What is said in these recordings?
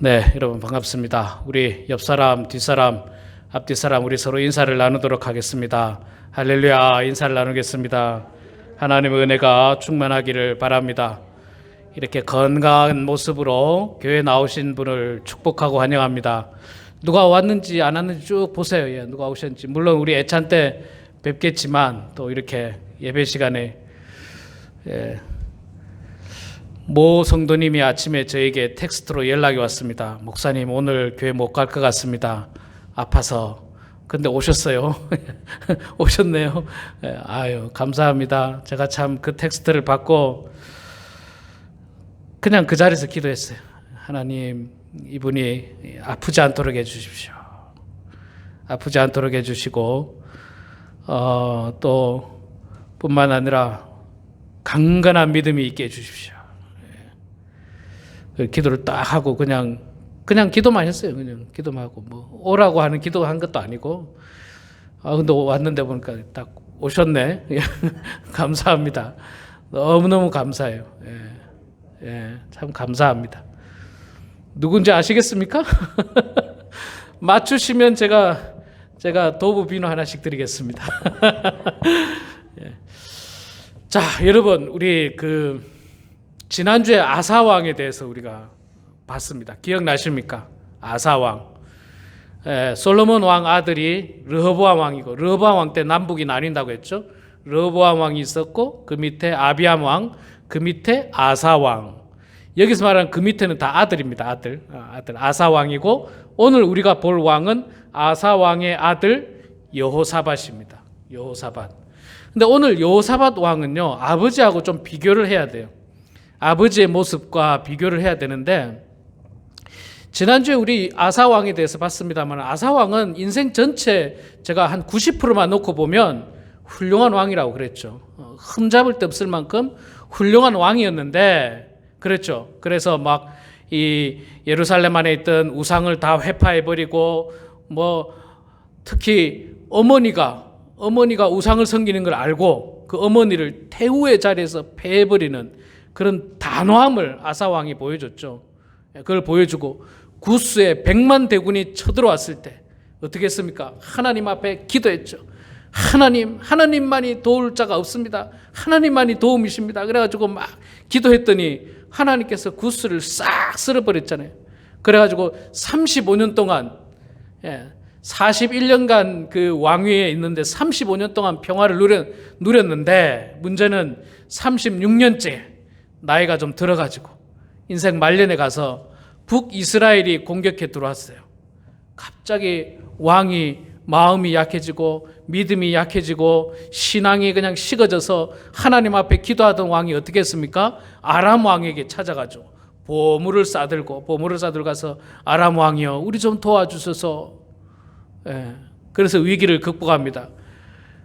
네, 여러분 반갑습니다. 우리 옆사람, 뒷사람, 앞뒷사람 우리 서로 인사를 나누도록 하겠습니다. 할렐루야, 인사를 나누겠습니다. 하나님의 은혜가 충만하기를 바랍니다. 이렇게 건강한 모습으로 교회 나오신 분을 축복하고 환영합니다. 누가 왔는지 안 왔는지 쭉 보세요. 예, 누가 오셨는지. 물론 우리 애찬 때 뵙겠지만 또 이렇게 예배 시간에 모 성도님이 아침에 저에게 텍스트로 연락이 왔습니다. 목사님, 오늘 교회 못 갈 것 같습니다. 아파서. 근데 오셨어요. 오셨네요. 아유, 감사합니다. 제가 참 그 텍스트를 받고 그냥 그 자리에서 기도했어요. 하나님, 이분이 아프지 않도록 해주십시오. 아프지 않도록 해주시고 또 뿐만 아니라 강건한 믿음이 있게 해주십시오. 기도를 딱 하고 그냥 기도만 했어요. 그냥 기도만 하고 뭐 오라고 하는 기도한 것도 아니고 근데 왔는데 보니까 딱 오셨네. 감사합니다. 너무너무 감사해요. 참 감사합니다. 누군지 아시겠습니까? 맞추시면 제가 도부 비누 하나씩 드리겠습니다. 자, 여러분, 우리 지난주에 아사왕에 대해서 우리가 봤습니다. 기억나십니까? 아사왕. 솔로몬 왕 아들이 르호보암 왕이고, 르호보암 왕 때 남북이 나뉜다고 했죠. 르호보암 왕이 있었고, 그 밑에 아비암 왕, 그 밑에 아사왕. 여기서 말하는 그 밑에는 다 아들입니다. 아들 아사왕이고, 오늘 우리가 볼 왕은 아사왕의 아들 여호사밧입니다. 여호사밧. 근데 오늘 여호사밧 왕은요, 아버지하고 좀 비교를 해야 돼요. 아버지의 모습과 비교를 해야 되는데, 지난주에 우리 아사왕에 대해서 봤습니다만, 아사왕은 인생 전체 제가 한 90%만 놓고 보면 훌륭한 왕이라고 그랬죠. 흠잡을 데 없을 만큼 훌륭한 왕이었는데, 그랬죠. 그래서 막 이 예루살렘 안에 있던 우상을 다 회파해버리고, 특히 어머니가 우상을 섬기는 걸 알고 그 어머니를 태우의 자리에서 패해버리는 그런 단호함을 아사왕이 보여줬죠. 그걸 보여주고 구스에 100만 대군이 쳐들어왔을 때 어떻게 했습니까? 하나님 앞에 기도했죠. 하나님만이 도울 자가 없습니다. 하나님만이 도움이십니다. 그래가지고 막 기도했더니 하나님께서 구스를 싹 쓸어버렸잖아요. 그래가지고 35년 동안 41년간 그 왕위에 있는데 35년 동안 평화를 누렸는데, 문제는 36년째 나이가 좀 들어가지고 인생 말년에 가서 북이스라엘이 공격해 들어왔어요. 갑자기 왕이 마음이 약해지고 믿음이 약해지고 신앙이 그냥 식어져서 하나님 앞에 기도하던 왕이 어떻게 했습니까? 아람 왕에게 찾아가죠. 보물을 싸들고 가서 아람 왕이여, 우리 좀 도와주소서. 그래서 위기를 극복합니다.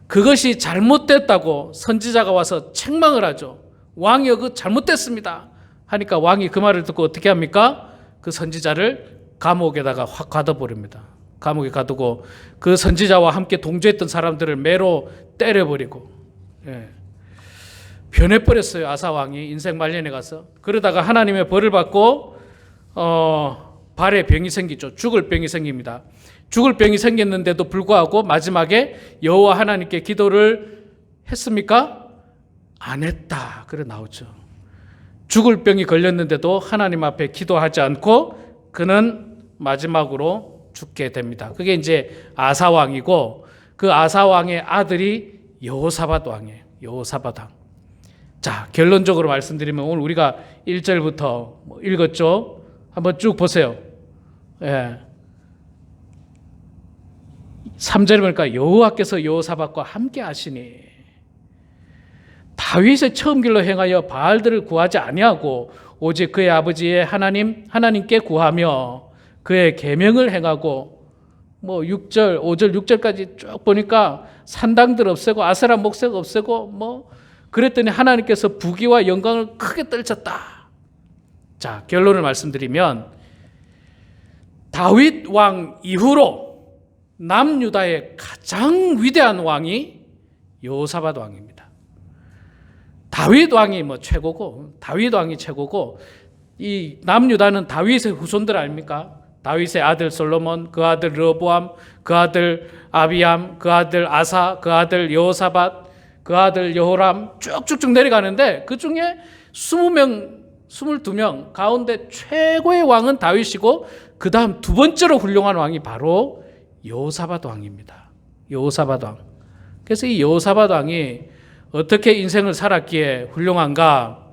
그것이 잘못됐다고 선지자가 와서 책망을 하죠. 왕이여, 그 잘못됐습니다 하니까 왕이 그 말을 듣고 어떻게 합니까? 그 선지자를 감옥에다가 확 가둬버립니다. 감옥에 가두고 그 선지자와 함께 동조했던 사람들을 매로 때려버리고 변해버렸어요. 아사왕이 인생 말년에 가서. 그러다가 하나님의 벌을 받고 발에 병이 생기죠. 죽을 병이 생깁니다. 죽을 병이 생겼는데도 불구하고 마지막에 여호와 하나님께 기도를 했습니까? 안 했다. 그래 나오죠. 죽을 병이 걸렸는데도 하나님 앞에 기도하지 않고 그는 마지막으로 죽게 됩니다. 그게 이제 아사왕이고, 그 아사왕의 아들이 여호사밧 왕이에요. 여호사밧 왕. 자, 결론적으로 말씀드리면 오늘 우리가 1절부터 읽었죠. 한번 쭉 보세요. 3절에 보니까 여호와께서 여호사밧과 함께 하시니 다윗의 처음 길로 행하여 바알들을 구하지 아니하고 오직 그의 아버지의 하나님께 구하며 그의 계명을 행하고 6절, 5절, 6절까지 쭉 보니까 산당들 없애고 아세라 목색 없애고 그랬더니 하나님께서 부귀와 영광을 크게 떨쳤다. 자, 결론을 말씀드리면 다윗 왕 이후로 남유다의 가장 위대한 왕이 여호사밧 왕입니다. 다윗 왕이 최고고 이 남유다는 다윗의 후손들 아닙니까? 다윗의 아들 솔로몬, 그 아들 르호보암, 그 아들 아비암, 그 아들 아사, 그 아들 여호사밧, 그 아들 여호람 쭉쭉쭉 내려가는데 그 중에 20명, 22명 가운데 최고의 왕은 다윗이고 그 다음 두 번째로 훌륭한 왕이 바로 여호사밧 왕입니다. 여호사밧 왕. 그래서 이 여호사밧 왕이 어떻게 인생을 살았기에 훌륭한가?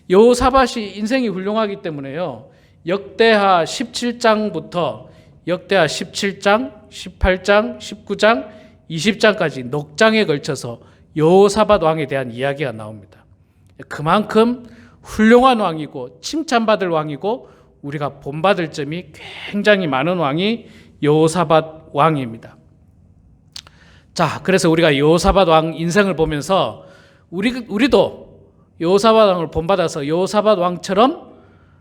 여호사밧이 인생이 훌륭하기 때문에요. 역대하 17장부터 역대하 17장, 18장, 19장, 20장까지 넉 장에 걸쳐서 여호사밧 왕에 대한 이야기가 나옵니다. 그만큼 훌륭한 왕이고 칭찬받을 왕이고 우리가 본받을 점이 굉장히 많은 왕이 여호사밧 왕입니다. 자, 그래서 우리가 여호사밧 왕 인생을 보면서 우리도 여호사밧 왕을 본받아서 여호사밧 왕처럼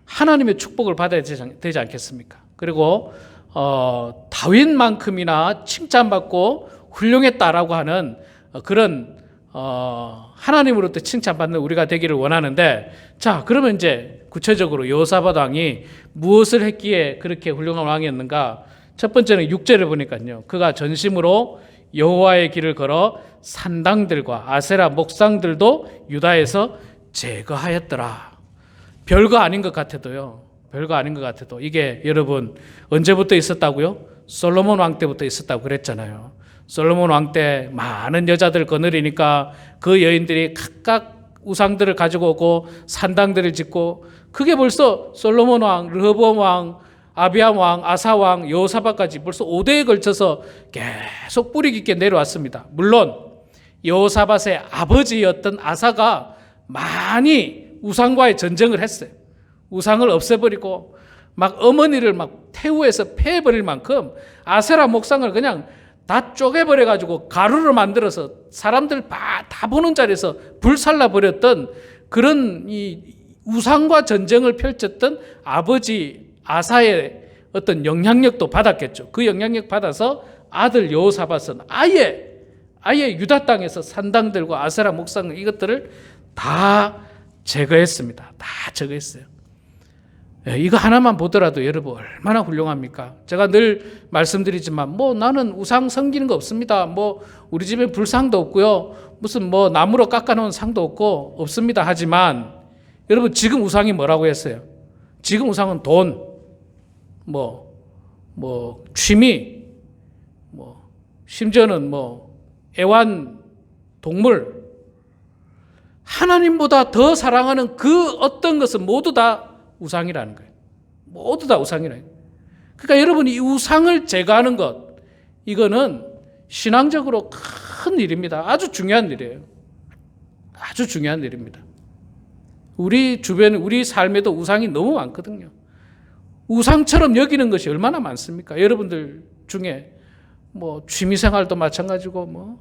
하나님의 축복을 받아야 되지 않겠습니까? 그리고 다윗만큼이나 칭찬받고 훌륭했다라고 하는 그런 하나님으로부터 칭찬받는 우리가 되기를 원하는데, 자, 그러면 이제 구체적으로 여호사밧 왕이 무엇을 했기에 그렇게 훌륭한 왕이었는가? 첫 번째는 6절을 보니까요, 그가 전심으로 여호와의 길을 걸어 산당들과 아세라 목상들도 유다에서 제거하였더라. 별거 아닌 것 같아도요. 별거 아닌 것 같아도 이게 여러분 언제부터 있었다고요? 솔로몬 왕 때부터 있었다고 그랬잖아요. 솔로몬 왕 때 많은 여자들 거느리니까 그 여인들이 각각 우상들을 가지고 오고 산당들을 짓고, 그게 벌써 솔로몬 왕, 르호보암 왕, 아비암 왕, 아사 왕, 여호사밧까지 벌써 5대에 걸쳐서 계속 뿌리 깊게 내려왔습니다. 물론 여호사밧의 아버지였던 아사가 많이 우상과의 전쟁을 했어요. 우상을 없애버리고 막 어머니를 막 태우에서 패해버릴 만큼 아세라 목상을 그냥 다 쪼개버려가지고 가루를 만들어서 사람들 다 보는 자리에서 불살라버렸던 그런 이 우상과 전쟁을 펼쳤던 아버지 아사의 어떤 영향력도 받았겠죠. 그 영향력 받아서 아들 여호사밧은 아예 유다 땅에서 산당들과 아세라 목상 이것들을 다 제거했습니다. 다 제거했어요. 이거 하나만 보더라도 여러분 얼마나 훌륭합니까? 제가 늘 말씀드리지만 뭐 나는 우상 섬기는 거 없습니다. 뭐 우리 집에 불상도 없고요. 무슨 뭐 나무로 깎아놓은 상도 없고 없습니다. 하지만 여러분 지금 우상이 뭐라고 했어요? 지금 우상은 돈, 취미, 심지어는 애완 동물, 하나님보다 더 사랑하는 그 어떤 것은 모두 다 우상이라는 거예요. 모두 다 우상이라는 거예요. 그러니까 여러분이 이 우상을 제거하는 것, 이거는 신앙적으로 큰 일입니다. 아주 중요한 일이에요. 아주 중요한 일입니다. 우리 주변, 우리 삶에도 우상이 너무 많거든요. 우상처럼 여기는 것이 얼마나 많습니까? 여러분들 중에 취미생활도 마찬가지고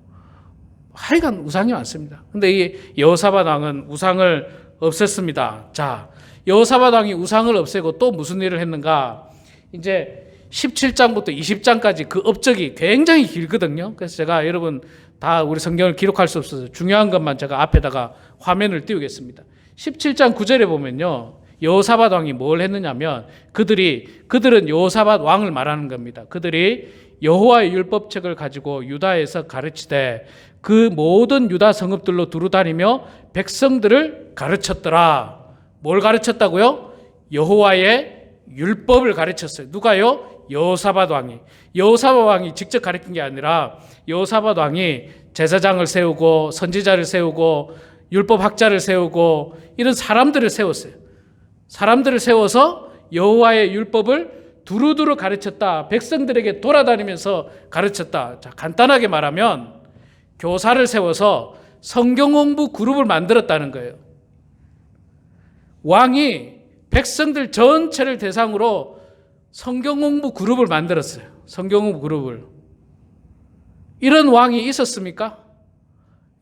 하여간 우상이 많습니다. 근데 이 여호사밧 왕은 우상을 없앴습니다. 자, 여호사밧 왕이 우상을 없애고 또 무슨 일을 했는가? 이제 17장부터 20장까지 그 업적이 굉장히 길거든요. 그래서 제가 여러분 다 우리 성경을 기록할 수 없어서 중요한 것만 제가 앞에다가 화면을 띄우겠습니다. 17장 9절에 보면요, 여호사밧 왕이 뭘 했느냐면 그들은 여호사밧 왕을 말하는 겁니다. 그들이 여호와의 율법책을 가지고 유다에서 가르치되 그 모든 유다 성읍들로 두루다니며 백성들을 가르쳤더라. 뭘 가르쳤다고요? 여호와의 율법을 가르쳤어요. 누가요? 여호사밧 왕이. 여호사밧 왕이 직접 가르친 게 아니라 여호사밧 왕이 제사장을 세우고 선지자를 세우고 율법학자를 세우고 이런 사람들을 세웠어요. 사람들을 세워서 여호와의 율법을 두루두루 가르쳤다. 백성들에게 돌아다니면서 가르쳤다. 자, 간단하게 말하면 교사를 세워서 성경 공부 그룹을 만들었다는 거예요. 왕이 백성들 전체를 대상으로 성경 공부 그룹을 만들었어요. 성경 공부 그룹을. 이런 왕이 있었습니까?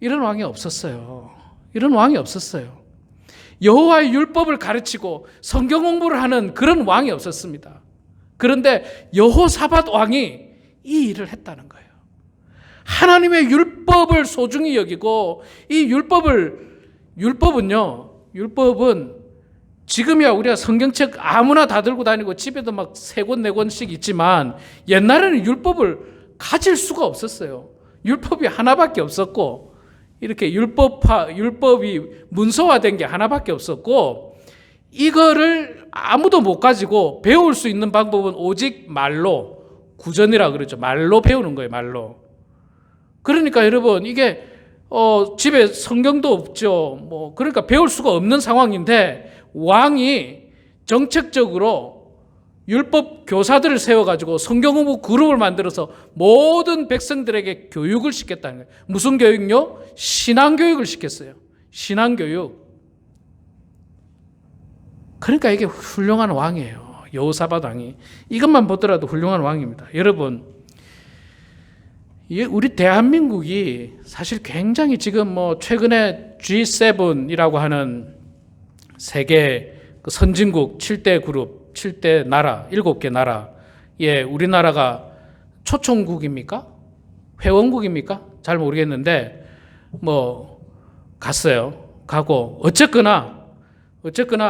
이런 왕이 없었어요. 이런 왕이 없었어요. 여호와의 율법을 가르치고 성경 공부를 하는 그런 왕이 없었습니다. 그런데 여호사밧 왕이 이 일을 했다는 거예요. 하나님의 율법을 소중히 여기고 이 율법은 지금이야 우리가 성경책 아무나 다 들고 다니고 집에도 막 3권, 4권씩 있지만 옛날에는 율법을 가질 수가 없었어요. 율법이 하나밖에 없었고 이렇게 율법이 문서화된 게 하나밖에 없었고 이거를 아무도 못 가지고 배울 수 있는 방법은 오직 말로, 구전이라 그러죠. 말로 배우는 거예요. 말로. 그러니까 여러분 이게 집에 성경도 없죠. 그러니까 배울 수가 없는 상황인데 왕이 정책적으로 율법 교사들을 세워가지고 성경 공부 그룹을 만들어서 모든 백성들에게 교육을 시켰다는 거예요. 무슨 교육요? 신앙교육을 시켰어요. 신앙교육. 그러니까 이게 훌륭한 왕이에요. 여호사밧 왕이. 이것만 보더라도 훌륭한 왕입니다. 여러분, 우리 대한민국이 사실 굉장히 지금 최근에 G7이라고 하는 세계 선진국 7대 그룹, 7대 나라, 7개 나라, 우리나라가 초청국입니까? 회원국입니까? 잘 모르겠는데, 갔어요. 가고, 어쨌거나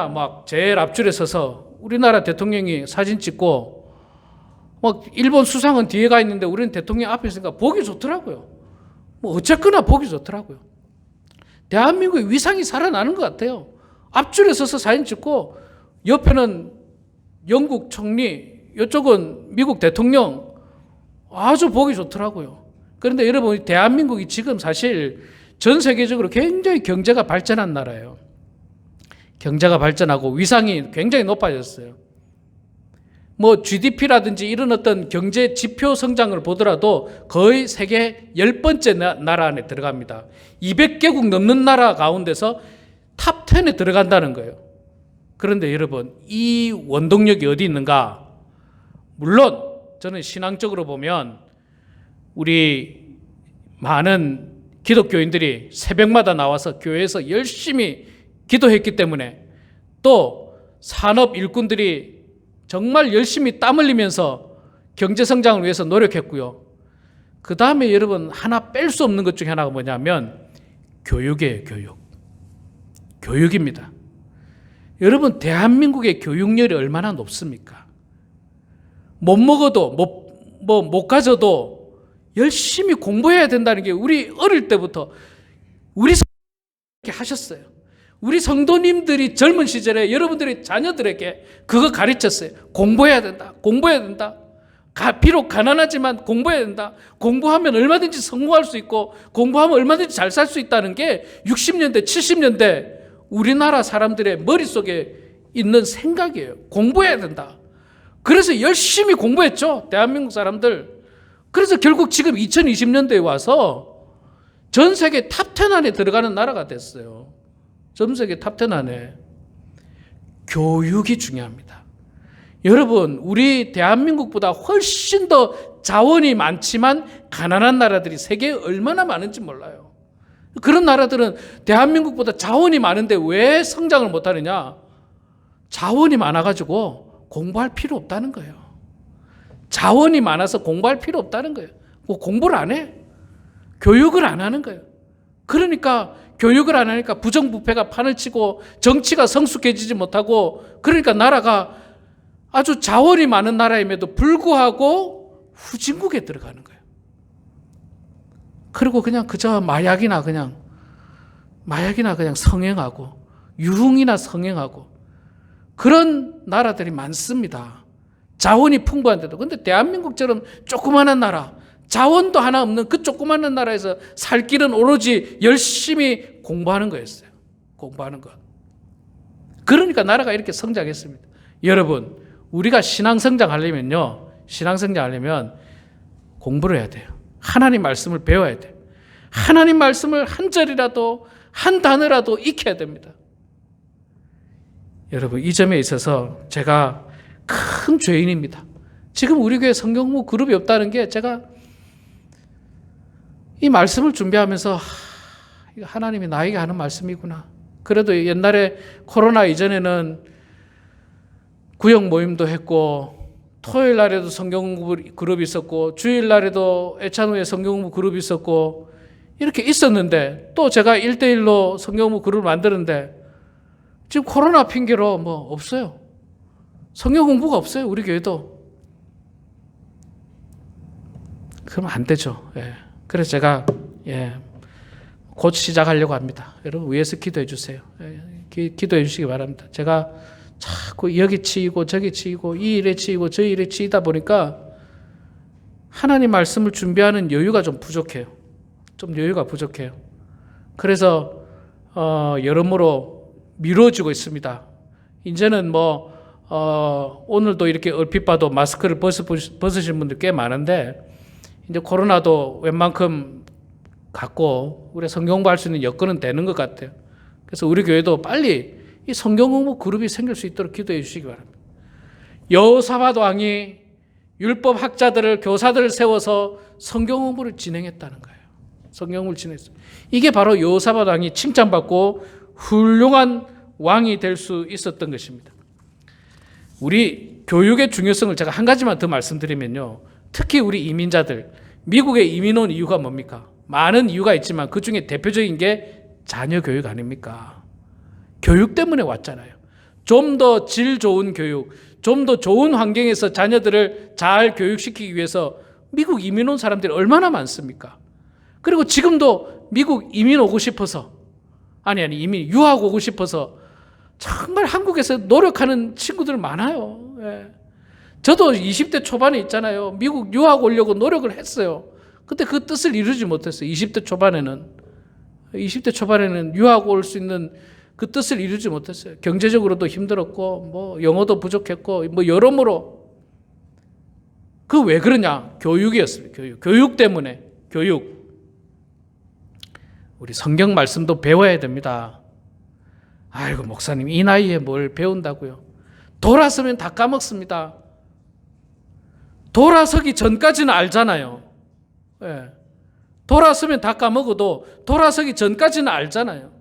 막 제일 앞줄에 서서 우리나라 대통령이 사진 찍고, 일본 수상은 뒤에 가 있는데 우리는 대통령 앞에 있으니까 보기 좋더라고요. 어쨌거나 보기 좋더라고요. 대한민국의 위상이 살아나는 것 같아요. 앞줄에 서서 사진 찍고 옆에는 영국 총리, 이쪽은 미국 대통령 아주 보기 좋더라고요. 그런데 여러분 대한민국이 지금 사실 전 세계적으로 굉장히 경제가 발전한 나라예요. 경제가 발전하고 위상이 굉장히 높아졌어요. GDP라든지 이런 어떤 경제 지표 성장을 보더라도 거의 세계 10번째 나라 안에 들어갑니다. 200개국 넘는 나라 가운데서 탑 10에 들어간다는 거예요. 그런데 여러분, 이 원동력이 어디 있는가? 물론 저는 신앙적으로 보면 우리 많은 기독교인들이 새벽마다 나와서 교회에서 열심히 기도했기 때문에 또 산업 일꾼들이 정말 열심히 땀 흘리면서 경제 성장을 위해서 노력했고요. 그 다음에 여러분 하나 뺄 수 없는 것 중에 하나가 뭐냐면 교육이에요. 교육입니다. 여러분 대한민국의 교육열이 얼마나 높습니까? 못 먹어도 못 가져도 열심히 공부해야 된다는 게 우리 어릴 때부터 우리 이렇게 하셨어요. 우리 성도님들이 젊은 시절에 여러분들의 자녀들에게 그거 가르쳤어요. 공부해야 된다. 비록 가난하지만 공부해야 된다. 공부하면 얼마든지 성공할 수 있고 공부하면 얼마든지 잘 살 수 있다는 게 60년대, 70년대 우리나라 사람들의 머릿속에 있는 생각이에요. 공부해야 된다. 그래서 열심히 공부했죠. 대한민국 사람들. 그래서 결국 지금 2020년대에 와서 전 세계 탑 10 안에 들어가는 나라가 됐어요. 전 세계 탑 10 안에. 교육이 중요합니다. 여러분, 우리 대한민국보다 훨씬 더 자원이 많지만 가난한 나라들이 세계에 얼마나 많은지 몰라요. 그런 나라들은 대한민국보다 자원이 많은데 왜 성장을 못하느냐? 자원이 많아가지고 공부할 필요 없다는 거예요. 자원이 많아서 공부할 필요 없다는 거예요. 공부를 안 해. 교육을 안 하는 거예요. 그러니까 교육을 안 하니까 부정부패가 판을 치고 정치가 성숙해지지 못하고 그러니까 나라가 아주 자원이 많은 나라임에도 불구하고 후진국에 들어가는 거예요. 그리고 그냥 그저 마약이나 그냥 성행하고 유흥이나 성행하고 그런 나라들이 많습니다. 자원이 풍부한데도. 근데 대한민국처럼 조그마한 나라, 자원도 하나 없는 그 조그마한 나라에서 살 길은 오로지 열심히 공부하는 거였어요. 공부하는 것. 그러니까 나라가 이렇게 성장했습니다. 여러분, 우리가 신앙 성장하려면 공부를 해야 돼요. 하나님 말씀을 배워야 돼요. 하나님 말씀을 한 절이라도 한 단어라도 익혀야 됩니다. 여러분, 이 점에 있어서 제가 큰 죄인입니다. 지금 우리 교회 성경 공부 그룹이 없다는 게 제가 이 말씀을 준비하면서 하나님이 나에게 하는 말씀이구나. 그래도 옛날에 코로나 이전에는 구역 모임도 했고 토요일 날에도 성경 공부 그룹이 있었고 주일 날에도 애찬후에 성경 공부 그룹이 있었고 이렇게 있었는데 또 제가 1대1로 성경 공부 그룹을 만드는데 지금 코로나 핑계로 뭐 없어요. 성경 공부가 없어요. 우리 교회도. 그러면 안 되죠. 예. 그래서 제가 곧 시작하려고 합니다. 여러분 위에서 기도해 주세요. 기도해 주시기 바랍니다. 제가 자꾸 여기 치이고 저기 치이고 이 일에 치이고 저 일에 치이다 보니까 하나님 말씀을 준비하는 여유가 좀 부족해요. 좀 여유가 부족해요. 그래서 여러모로 미뤄지고 있습니다. 이제는 오늘도 이렇게 얼핏 봐도 마스크를 벗으신 분들 꽤 많은데 이제 코로나도 웬만큼 갖고 우리 성경 공부할 수 있는 여건은 되는 것 같아요. 그래서 우리 교회도 빨리 이 성경 공부 그룹이 생길 수 있도록 기도해 주시기 바랍니다. 여호사밧 왕이 율법 학자들을 교사들을 세워서 성경 공부를 진행했다는 거예요. 성경 공부를 진행했어요. 이게 바로 여호사밧 왕이 칭찬받고 훌륭한 왕이 될 수 있었던 것입니다. 우리 교육의 중요성을 제가 한 가지만 더 말씀드리면요. 특히 우리 이민자들, 미국에 이민 온 이유가 뭡니까? 많은 이유가 있지만 그 중에 대표적인 게 자녀 교육 아닙니까? 교육 때문에 왔잖아요. 좀 더 질 좋은 교육, 좀 더 좋은 환경에서 자녀들을 잘 교육시키기 위해서 미국 이민 온 사람들이 얼마나 많습니까? 그리고 지금도 미국 이민 오고 싶어서 이민 유학 오고 싶어서 정말 한국에서 노력하는 친구들 많아요. 저도 20대 초반에 있잖아요. 미국 유학 오려고 노력을 했어요. 근데 그 뜻을 이루지 못했어요. 20대 초반에는 유학 올 수 있는 그 뜻을 이루지 못했어요. 경제적으로도 힘들었고, 영어도 부족했고, 여러모로. 그 왜 그러냐? 교육이었습니다. 교육 때문에. 교육. 우리 성경 말씀도 배워야 됩니다. 아이고, 목사님, 이 나이에 뭘 배운다고요? 돌아서면 다 까먹습니다. 돌아서기 전까지는 알잖아요. 돌아서면 다 까먹어도 돌아서기 전까지는 알잖아요.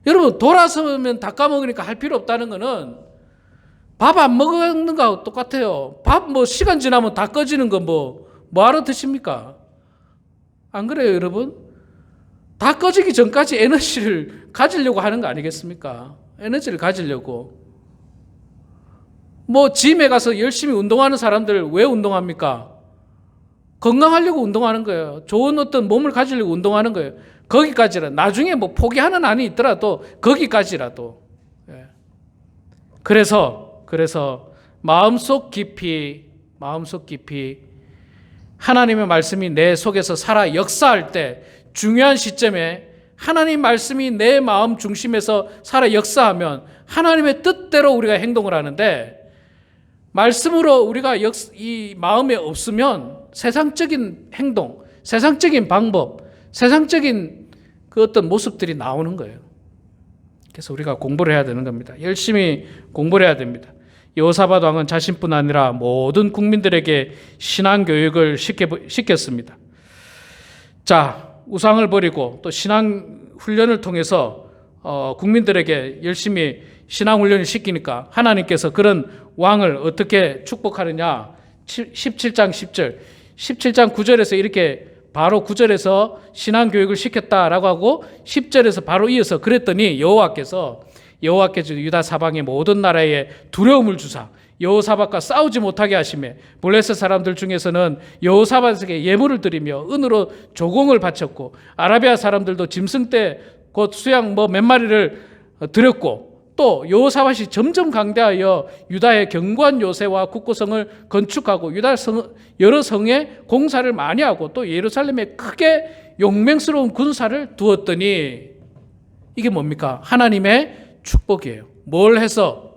여러분, 돌아서면 다 까먹으니까 할 필요 없다는 거는 밥 안 먹는 거하고 똑같아요. 밥 시간 지나면 다 꺼지는 거 뭐하러 드십니까? 안 그래요, 여러분? 다 꺼지기 전까지 에너지를 가지려고 하는 거 아니겠습니까? 에너지를 가지려고. 짐에 가서 열심히 운동하는 사람들 왜 운동합니까? 건강하려고 운동하는 거예요. 좋은 어떤 몸을 가지려고 운동하는 거예요. 거기까지라. 나중에 포기하는 안이 있더라도 거기까지라도. 그래서 마음속 깊이 하나님의 말씀이 내 속에서 살아 역사할 때 중요한 시점에 하나님 말씀이 내 마음 중심에서 살아 역사하면 하나님의 뜻대로 우리가 행동을 하는데 말씀으로 우리가 이 마음에 없으면 세상적인 행동, 세상적인 방법, 세상적인 그 어떤 모습들이 나오는 거예요. 그래서 우리가 공부를 해야 되는 겁니다. 열심히 공부를 해야 됩니다. 여호사밧 왕은 자신뿐 아니라 모든 국민들에게 신앙 교육을 시켰습니다. 자, 우상을 버리고 또 신앙 훈련을 통해서 국민들에게 열심히 신앙 훈련을 시키니까 하나님께서 그런 왕을 어떻게 축복하느냐? 17장 10절, 17장 9절에서 이렇게 바로 9절에서 신앙 교육을 시켰다라고 하고 10절에서 바로 이어서 그랬더니 여호와께서 유다 사방의 모든 나라에 두려움을 주사 여호사밧과 싸우지 못하게 하시매 블레셋 사람들 중에서는 여호사밧에게 예물을 드리며 은으로 조공을 바쳤고 아라비아 사람들도 짐승떼 곧 수양 몇 마리를 드렸고 또 여호사밧이 점점 강대하여 유다의 견고한 요새와 국고성을 건축하고 유다 여러 성에 공사를 많이 하고 또 예루살렘에 크게 용맹스러운 군사를 두었더니 이게 뭡니까? 하나님의 축복이에요. 뭘 해서?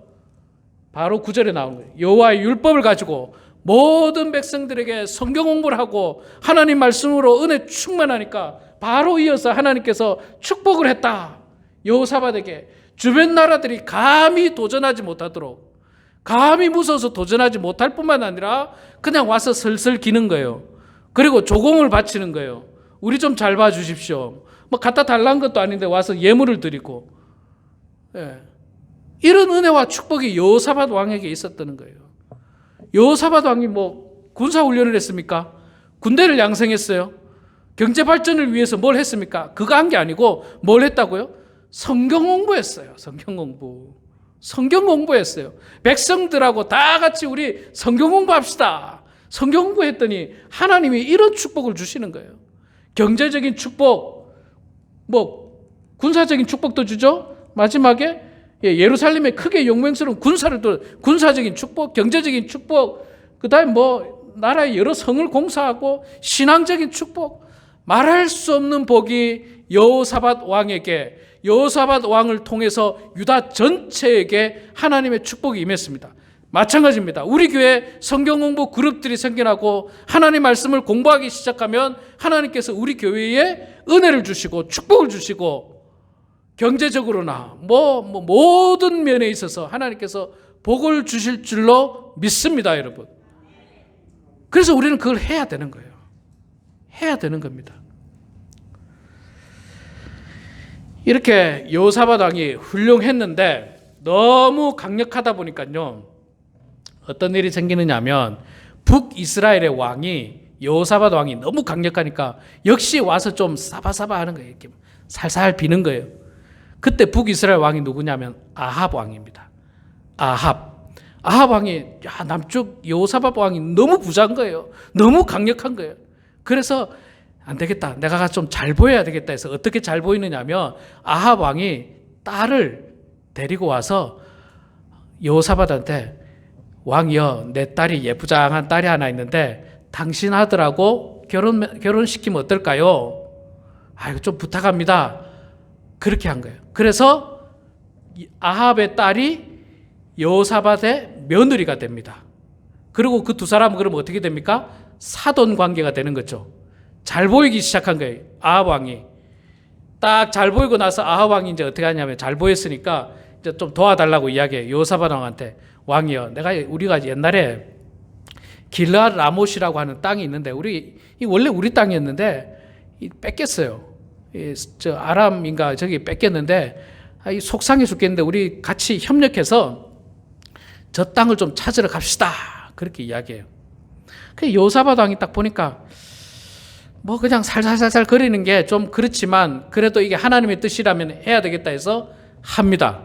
바로 9절에 나오는 거예요. 여호와의 율법을 가지고 모든 백성들에게 성경 공부를 하고 하나님 말씀으로 은혜 충만하니까 바로 이어서 하나님께서 축복을 했다. 여호사밧에게 주변 나라들이 감히 도전하지 못하도록, 감히 무서워서 도전하지 못할 뿐만 아니라 그냥 와서 슬슬 기는 거예요. 그리고 조공을 바치는 거예요. 우리 좀 잘 봐주십시오. 갖다 달라는 것도 아닌데 와서 예물을 드리고, 이런 은혜와 축복이 여호사밧 왕에게 있었다는 거예요. 여호사밧 왕이 군사훈련을 했습니까? 군대를 양성했어요. 경제 발전을 위해서 뭘 했습니까? 그거 한 게 아니고 뭘 했다고요? 성경 공부했어요. 성경 공부했어요. 백성들하고 다 같이 우리 성경 공부합시다. 성경 공부했더니 하나님이 이런 축복을 주시는 거예요. 경제적인 축복, 군사적인 축복도 주죠. 마지막에 예루살렘에 크게 용맹스러운 군사적인 축복, 경제적인 축복, 그다음에 나라의 여러 성을 공사하고 신앙적인 축복, 말할 수 없는 복이 여호사밧 왕을 통해서 유다 전체에게 하나님의 축복이 임했습니다. 마찬가지입니다. 우리 교회 성경 공부 그룹들이 생겨나고 하나님 말씀을 공부하기 시작하면 하나님께서 우리 교회에 은혜를 주시고 축복을 주시고 경제적으로나 모든 면에 있어서 하나님께서 복을 주실 줄로 믿습니다, 여러분. 그래서 우리는 그걸 해야 되는 거예요. 해야 되는 겁니다. 이렇게 여호사밧 왕이 훌륭했는데 너무 강력하다 보니까요, 어떤 일이 생기느냐 하면 북이스라엘의 왕이 여호사밧 왕이 너무 강력하니까 역시 와서 좀 사바사바 하는 거예요. 이렇게 살살 비는 거예요. 그때 북이스라엘 왕이 누구냐면 아합 왕입니다. 아합 왕이 남쪽 여호사밧 왕이 너무 부자인 거예요. 너무 강력한 거예요. 그래서 안 되겠다, 내가 좀 잘 보여야 되겠다 해서 어떻게 잘 보이느냐 하면 아합 왕이 딸을 데리고 와서 여호사밧한테, 왕이여, 내 딸이 예쁘장한 딸이 하나 있는데 당신 아들하고 결혼시키면 어떨까요? 이거 좀 부탁합니다. 그렇게 한 거예요. 그래서 아합의 딸이 여호사밧의 며느리가 됩니다. 그리고 그 두 사람은 그러면 어떻게 됩니까? 사돈 관계가 되는 거죠. 잘 보이기 시작한 거예요. 아합 왕이 딱 잘 보이고 나서 아합 왕이 이제 어떻게 하냐면, 잘 보였으니까 이제 좀 도와달라고 이야기해요. 여호사밧 왕한테, 왕이요, 우리가 옛날에 길르앗 라못이라고 하는 땅이 있는데 원래 우리 땅이었는데 뺏겼어요. 저 아람인가 저기 뺏겼는데 속상해 죽겠는데 우리 같이 협력해서 저 땅을 좀 찾으러 갑시다. 그렇게 이야기해요. 그 여호사밧 왕이 딱 보니까 그냥 살살살살 거리는 게 좀 그렇지만 그래도 이게 하나님의 뜻이라면 해야 되겠다 해서 합니다.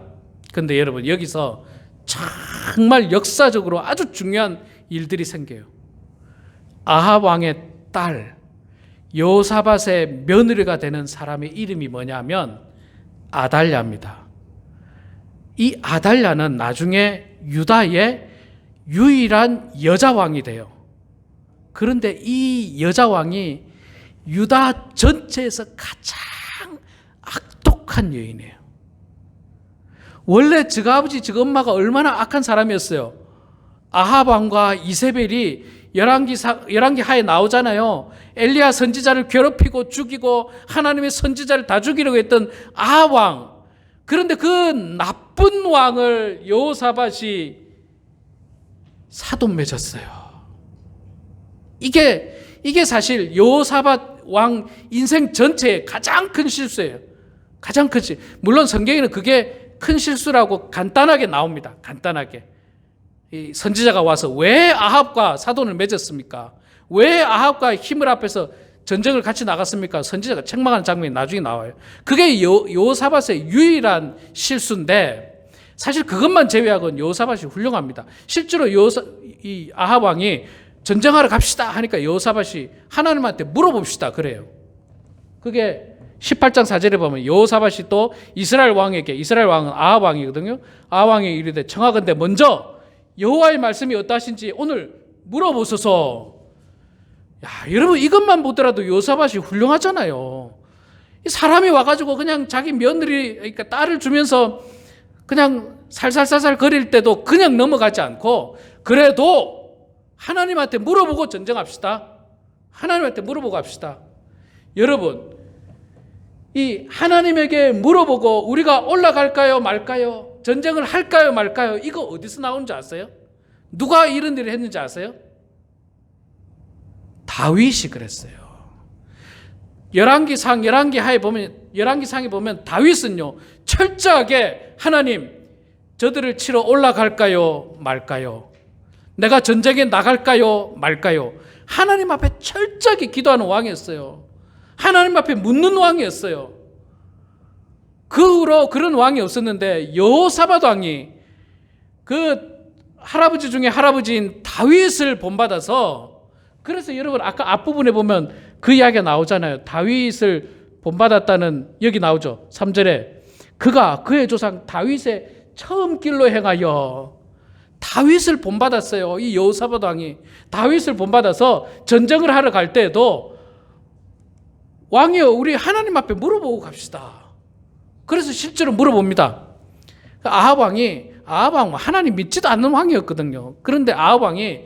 근데 여러분, 여기서 정말 역사적으로 아주 중요한 일들이 생겨요. 아합 왕의 딸 여호사밧의 며느리가 되는 사람의 이름이 뭐냐면 아달랴입니다. 이 아달랴는 나중에 유다의 유일한 여자 왕이 돼요. 그런데 이 여자 왕이 유다 전체에서 가장 악독한 여인이에요. 원래 저가 아버지 저가 엄마가 얼마나 악한 사람이었어요. 아합 왕과 이세벨이 열왕기 하에 나오잖아요. 엘리야 선지자를 괴롭히고 죽이고 하나님의 선지자를 다 죽이려고 했던 아합 왕. 그런데 그 나쁜 왕을 여호사밧이 사돈 맺었어요. 이게 사실 여호사밧 왕 인생 전체의 가장 큰 실수예요. 가장 큰 실수. 물론 성경에는 그게 큰 실수라고 간단하게 나옵니다. 간단하게. 이 선지자가 와서 왜 아합과 사돈을 맺었습니까? 왜 아합과 힘을 합해서 전쟁을 같이 나갔습니까? 선지자가 책망하는 장면이 나중에 나와요. 그게 여호사밧의 유일한 실수인데, 사실 그것만 제외하고는 여호사밧이 훌륭합니다. 실제로 이 아합 왕이 전쟁하러 갑시다 하니까 여호사밧이 하나님한테 물어봅시다 그래요. 그게 18장 4절에 보면 여호사밧이 또 이스라엘 왕은 아합 왕이거든요. 아합 왕이 이르되 청하건대 먼저 여호와의 말씀이 어떠하신지 오늘 물어보소서. 여러분, 이것만 보더라도 여호사밧이 훌륭하잖아요. 이 사람이 와가지고 그냥 자기 며느리, 그러니까 딸을 주면서 그냥 살살살살 거릴 때도 그냥 넘어가지 않고, 그래도 하나님한테 물어보고 전쟁합시다. 하나님한테 물어보고 합시다. 여러분, 이 하나님에게 물어보고 우리가 올라갈까요 말까요? 전쟁을 할까요 말까요? 이거 어디서 나오는지 아세요? 누가 이런 일을 했는지 아세요? 다윗이 그랬어요. 열왕기상에 보면 다윗은요, 철저하게 하나님, 저들을 치러 올라갈까요 말까요? 내가 전쟁에 나갈까요 말까요? 하나님 앞에 철저하게 기도하는 왕이었어요. 하나님 앞에 묻는 왕이었어요. 그 후로 그런 왕이 없었는데 여호사밧 왕이 그 할아버지 중에 할아버지인 다윗을 본받아서, 그래서 여러분 아까 앞부분에 보면 그 이야기가 나오잖아요. 다윗을 본받았다는, 여기 나오죠. 3절에 그가 그의 조상 다윗의 처음 길로 행하여, 다윗을 본받았어요. 이 여호사밧 왕이 다윗을 본받아서 전쟁을 하러 갈 때에도 왕이여 우리 하나님 앞에 물어보고 갑시다. 그래서 실제로 물어봅니다. 아합 왕이, 아합 왕 하나님 믿지도 않는 왕이었거든요. 그런데 아합 왕이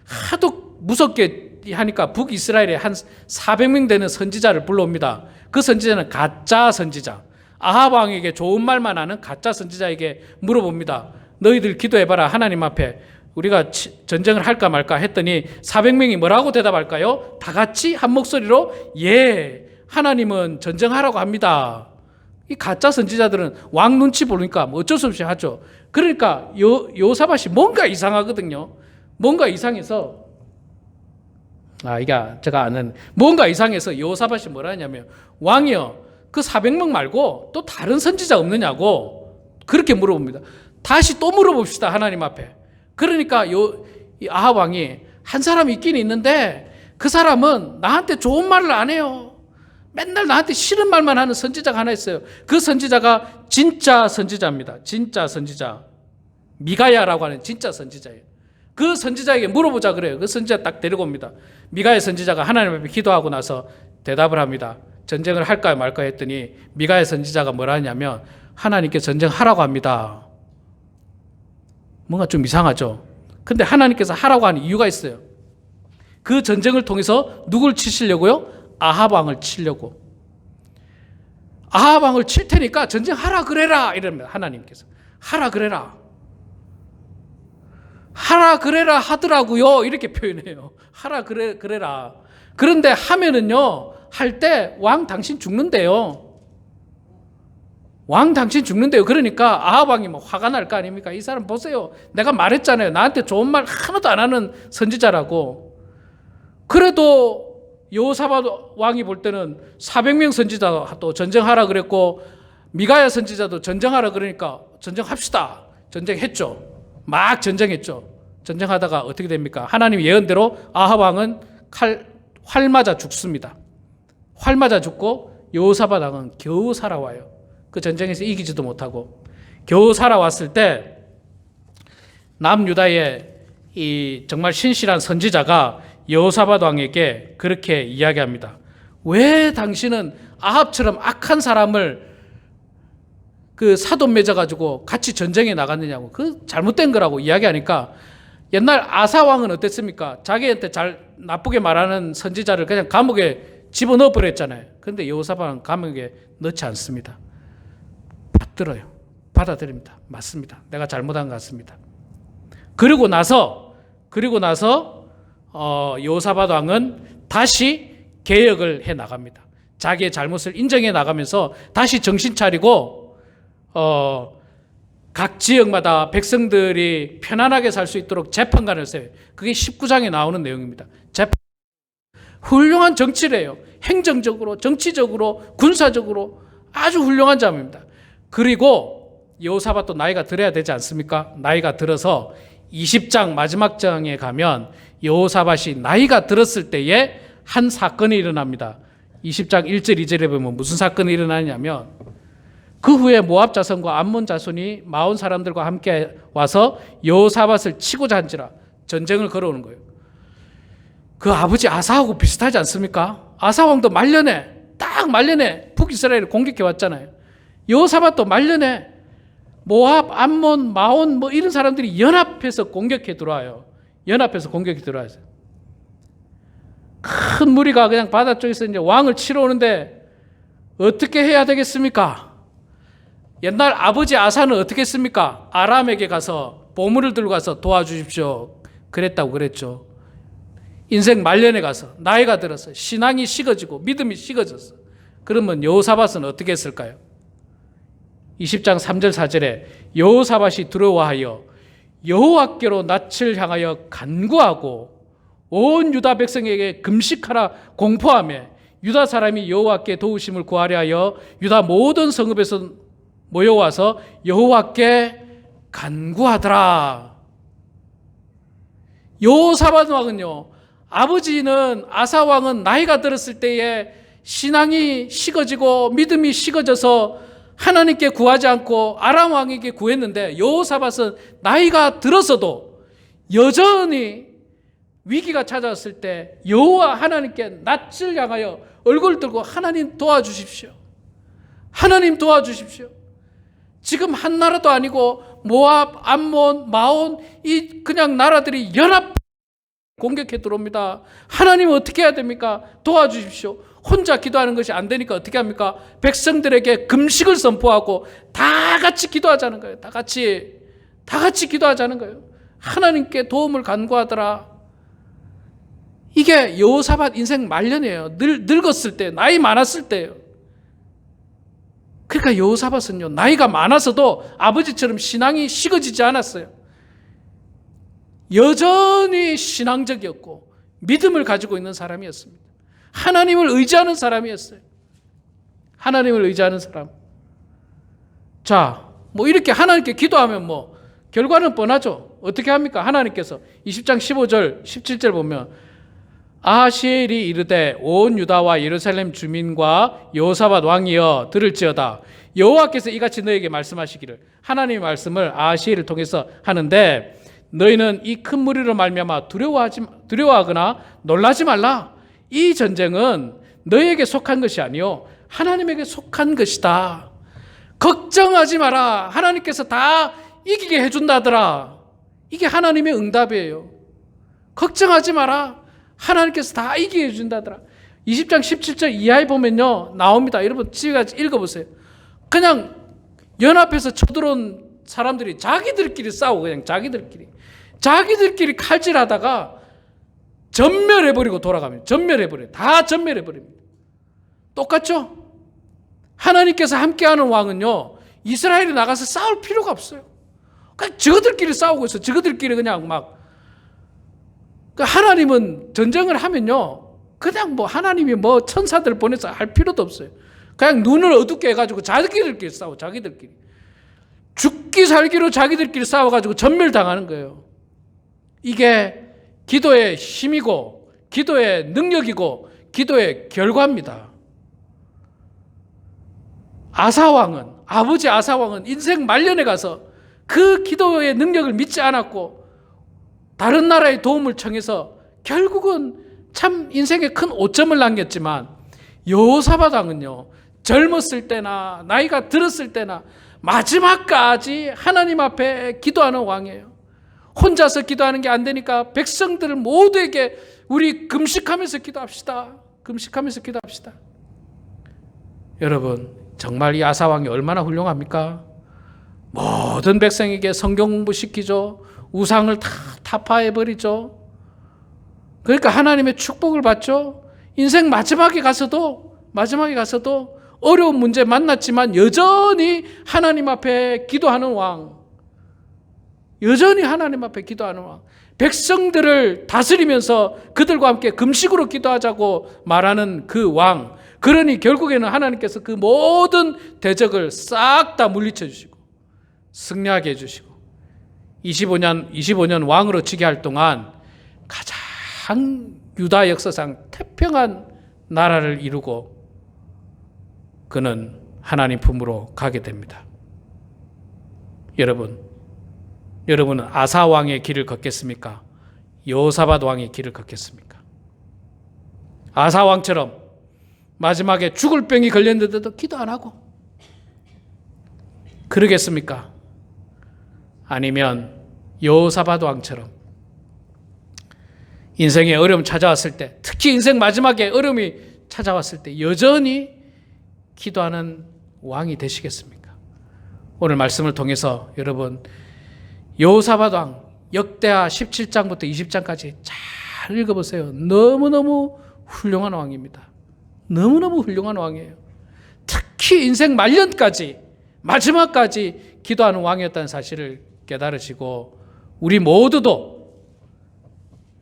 하도 무섭게 하니까 북이스라엘에 한 400명 되는 선지자를 불러옵니다. 그 선지자는 가짜 선지자, 아합 왕에게 좋은 말만 하는 가짜 선지자에게 물어봅니다. 너희들 기도해봐라. 하나님 앞에 우리가 전쟁을 할까 말까 했더니 400명이 뭐라고 대답할까요? 다 같이 한 목소리로 예, 하나님은 전쟁하라고 합니다. 이 가짜 선지자들은 왕 눈치 보니까 뭐 어쩔 수 없이 하죠. 그러니까 여호사밧이 뭔가 이상하거든요. 뭔가 이상해서, 이게 제가 아는, 뭔가 이상해서 여호사밧이 뭐라 하냐면, 왕이여 그 400명 말고 또 다른 선지자 없느냐고 그렇게 물어봅니다. 다시 또 물어봅시다 하나님 앞에. 그러니까 이 아합 왕이 한 사람이 있긴 있는데 그 사람은 나한테 좋은 말을 안 해요. 맨날 나한테 싫은 말만 하는 선지자가 하나 있어요. 그 선지자가 진짜 선지자입니다. 진짜 선지자, 미가야라고 하는 진짜 선지자예요. 그 선지자에게 물어보자 그래요. 그 선지자 딱 데리고 옵니다. 미가야 선지자가 하나님 앞에 기도하고 나서 대답을 합니다. 전쟁을 할까 말까 했더니 미가야 선지자가 뭐라 하냐면 하나님께 전쟁하라고 합니다. 뭔가 좀 이상하죠. 근데 하나님께서 하라고 하는 이유가 있어요. 그 전쟁을 통해서 누굴 치시려고요? 아합 왕을 치려고. 아합 왕을 칠 테니까 전쟁하라 그래라 이럽니다. 하나님께서 하라 그래라, 하라 그래라 하더라고요. 이렇게 표현해요. 하라 그래라. 그런데 하면은요, 할 때 왕 당신 죽는데요. 왕 당신 죽는데요. 그러니까 아합 왕이 뭐 화가 날 거 아닙니까? 이 사람 보세요. 내가 말했잖아요. 나한테 좋은 말 하나도 안 하는 선지자라고. 그래도 여호사밧 왕이 볼 때는 400명 선지자 또 전쟁하라 그랬고 미가야 선지자도 전쟁하라 그러니까 전쟁합시다. 전쟁했죠. 막 전쟁했죠. 전쟁하다가 어떻게 됩니까? 하나님 예언대로 아합 왕은 활 맞아 죽습니다. 활 맞아 죽고 여호사밧 왕은 겨우 살아와요. 그 전쟁에서 이기지도 못하고 겨우 살아왔을 때 남유다의 이 정말 신실한 선지자가 여호사밧 왕에게 그렇게 이야기합니다. 왜 당신은 아합처럼 악한 사람을 그 사돈 맺어가지고 같이 전쟁에 나갔느냐고, 그 잘못된 거라고 이야기하니까, 옛날 아사 왕은 어땠습니까? 자기한테 잘 나쁘게 말하는 선지자를 그냥 감옥에 집어넣어 버렸잖아요. 그런데 여호사밧은 감옥에 넣지 않습니다. 받들어요. 받아들입니다. 맞습니다. 내가 잘못한 것 같습니다. 그리고 나서 여호사밧 왕은 다시 개혁을 해 나갑니다. 자기의 잘못을 인정해 나가면서 다시 정신 차리고 각 지역마다 백성들이 편안하게 살 수 있도록 재판관을 세워요. 그게 19장에 나오는 내용입니다. 훌륭한 정치를 해요. 행정적으로, 정치적으로, 군사적으로 아주 훌륭한 자입니다. 그리고 여호사밧도 나이가 들어야 되지 않습니까? 나이가 들어서 20장 마지막 장에 가면 여호사밧이 나이가 들었을 때에 한 사건이 일어납니다. 20장 1절 2절에 보면 무슨 사건이 일어나냐면, 그 후에 모압 자손과 암몬 자손이 마온 사람들과 함께 와서 여호사밧을 치고자 한지라, 전쟁을 걸어오는 거예요. 그 아버지 아사하고 비슷하지 않습니까? 아사 왕도 딱 말년에 북이스라엘을 공격해 왔잖아요. 여호사밧도 말년에 모압, 암몬, 마온 뭐 이런 사람들이 연합해서 공격해 들어와요. 연합해서 공격해 들어와요. 큰 무리가 그냥 바다 쪽에서 이제 왕을 치러 오는데 어떻게 해야 되겠습니까? 옛날 아버지 아사는 어떻게 했습니까? 아람에게 가서 보물을 들고 가서 도와주십시오. 그랬다고 그랬죠. 인생 말년에 가서 나이가 들어서 신앙이 식어지고 믿음이 식어졌어. 그러면 여호사밧은 어떻게 했을까요? 20장 3절 4절에 여호사밧이 두려워하여 여호와께로 낯을 향하여 간구하고 온 유다 백성에게 금식하라 공포하며 유다 사람이 여호와께 도우심을 구하려 하여 유다 모든 성읍에서 모여와서 여호와께 간구하더라. 여호사밧 왕은요, 아버지는 아사 왕은 나이가 들었을 때에 신앙이 식어지고 믿음이 식어져서 하나님께 구하지 않고 아람 왕에게 구했는데, 여호사밧은 나이가 들어서도 여전히 위기가 찾아왔을 때 여호와 하나님께 낯을 향하여 얼굴 들고 하나님 도와주십시오. 하나님 도와주십시오. 지금 한 나라도 아니고 모압, 암몬, 마온 이 그냥 나라들이 연합 공격해 들어옵니다. 하나님 어떻게 해야 됩니까? 도와주십시오. 혼자 기도하는 것이 안 되니까 어떻게 합니까? 백성들에게 금식을 선포하고 다 같이 기도하자는 거예요. 다 같이 기도하자는 거예요. 하나님께 도움을 간구하더라. 이게 여호사밧 인생 말년이에요. 늙었을 때, 나이 많았을 때예요. 그러니까 여호사밧은요, 나이가 많아서도 아버지처럼 신앙이 식어지지 않았어요. 여전히 신앙적이었고 믿음을 가지고 있는 사람이었습니다. 하나님을 의지하는 사람이었어요. 하나님을 의지하는 사람. 자, 뭐 이렇게 하나님께 기도하면 뭐 결과는 뻔하죠. 어떻게 합니까? 하나님께서 20장 15절 17절 보면 아하시엘이 이르되 온 유다와 예루살렘 주민과 여호사밧 왕이여 들을지어다. 여호와께서 이같이 너에게 말씀하시기를, 하나님의 말씀을 아하시엘을 통해서 하는데, 너희는 이 큰 무리로 말미암아 두려워하거나 놀라지 말라. 이 전쟁은 너희에게 속한 것이 아니요 하나님에게 속한 것이다. 걱정하지 마라. 하나님께서 다 이기게 해준다더라. 이게 하나님의 응답이에요. 걱정하지 마라. 하나님께서 다 이기게 해준다더라. 20장 17절 이하에 보면요 나옵니다. 여러분 집에 읽어보세요. 그냥 연합해서 쳐들어온 사람들이 자기들끼리 싸우고 그냥 자기들끼리 칼질하다가 전멸해버리고 돌아가면 다 전멸해버립니다. 똑같죠? 하나님께서 함께하는 왕은요 이스라엘이 나가서 싸울 필요가 없어요. 그냥 저들끼리 싸우고 있어. 저들끼리 그냥 막. 하나님은 전쟁을 하면요 그냥 뭐 하나님이 뭐 천사들 보내서 할 필요도 없어요. 그냥 눈을 어둡게 해가지고 자기들끼리 싸워. 자기들끼리 죽기 살기로 자기들끼리 싸워가지고 전멸당하는 거예요. 이게 기도의 힘이고 기도의 능력이고 기도의 결과입니다. 아버지 아사왕은 인생 말년에 가서 그 기도의 능력을 믿지 않았고 다른 나라의 도움을 청해서 결국은 참 인생에 큰 오점을 남겼지만, 여호사밧 왕은요 젊었을 때나 나이가 들었을 때나 마지막까지 하나님 앞에 기도하는 왕이에요. 혼자서 기도하는 게 안 되니까 백성들 모두에게 우리 금식하면서 기도합시다. 여러분 정말 이 아사왕이 얼마나 훌륭합니까? 모든 백성에게 성경 공부시키죠. 우상을 다 타파해버리죠. 그러니까 하나님의 축복을 받죠. 인생 마지막에 가서도 어려운 문제 만났지만 여전히 하나님 앞에 기도하는 왕. 백성들을 다스리면서 그들과 함께 금식으로 기도하자고 말하는 그 왕. 그러니 결국에는 하나님께서 그 모든 대적을 싹 다 물리쳐 주시고 승리하게 해주시고 25년 왕으로 즉위할 동안 가장 유다 역사상 태평한 나라를 이루고 그는 하나님 품으로 가게 됩니다. 여러분은 아사 왕의 길을 걷겠습니까? 여호사밧 왕의 길을 걷겠습니까? 아사 왕처럼 마지막에 죽을 병이 걸렸는데도 기도 안 하고 그러겠습니까? 아니면 여호사밧 왕처럼 인생에 어려움 찾아왔을 때, 특히 인생 마지막에 어려움이 찾아왔을 때 여전히 기도하는 왕이 되시겠습니까? 오늘 말씀을 통해서 여러분 여호사밧 왕 역대하 17장부터 20장까지 잘 읽어보세요. 너무너무 훌륭한 왕입니다. 너무너무 훌륭한 왕이에요. 특히 인생 말년까지 마지막까지 기도하는 왕이었다는 사실을 깨달으시고 우리 모두도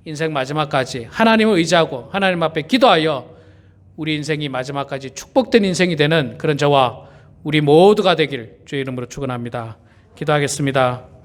인생 마지막까지 하나님을 의지하고 하나님 앞에 기도하여 우리 인생이 마지막까지 축복된 인생이 되는 그런 저와 우리 모두가 되길 주의 이름으로 축원합니다. 기도하겠습니다.